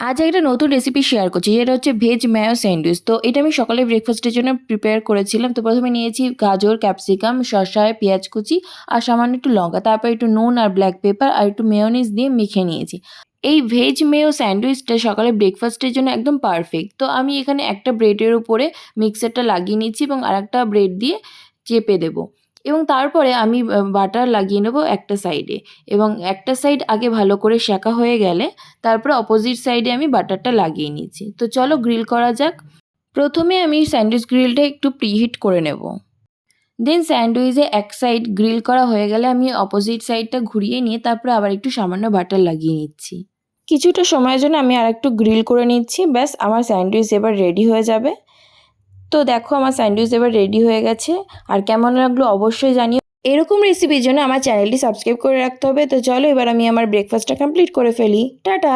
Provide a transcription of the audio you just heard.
আজ একটা নতুন রেসিপি শেয়ার করছি, যেটা হচ্ছে ভেজ ম্যায়ো স্যান্ডউইচ। তো এটা আমি সকালে ব্রেকফাস্টের জন্য প্রিপেয়ার করেছিলাম। তো প্রথমে নিয়েছি গাজর, ক্যাপসিকাম, শসা, পেঁয়াজ কুচি আর সামান্য একটু লঙ্কা। তারপর একটু নুন আর ব্ল্যাক পেপার আর একটু মেয়োনিজ দিয়ে মেখে নিয়েছি। এই ভেজ মেয়ো স্যান্ডউইচটা সকালে ব্রেকফাস্টের জন্য একদম পারফেক্ট। তো আমি এখানে একটা ব্রেডের উপরে মিক্সারটা লাগিয়ে নিচ্ছি এবং আরেকটা ব্রেড দিয়ে চেপে দেবো। এবং তারপরে আমি বাটার লাগিয়ে নেবো একটা সাইডে, এবং একটা সাইড আগে ভালো করে সেঁকা হয়ে গেলে তারপরে অপোজিট সাইডে আমি বাটারটা লাগিয়ে নিচ্ছি। তো চলো গ্রিল করা যাক। প্রথমে আমি স্যান্ডউইচ গ্রিলটা একটু প্রিহিট করে নেব। দেন স্যান্ডউইচে এক সাইড গ্রিল করা হয়ে গেলে আমি অপোজিট সাইডটা ঘুরিয়ে নিয়ে তারপরে আবার একটু সামান্য বাটার লাগিয়ে নিচ্ছি। কিছুটা সময়ের জন্য আমি আর একটু গ্রিল করে নিচ্ছি। ব্যাস, আমার স্যান্ডউইচ এবার রেডি হয়ে যাবে। তো দেখো, আমার স্যান্ডউইচ এবার রেডি হয়ে গেছে। আর কেমন লাগলো অবশ্যই জানিও। এরকম রেসিপির জন্য আমার চ্যানেলটি সাবস্ক্রাইব করে রাখতে হবে। তো চলো এবার আমি আমার ব্রেকফাস্টটা কমপ্লিট করে ফেলি। টাটা।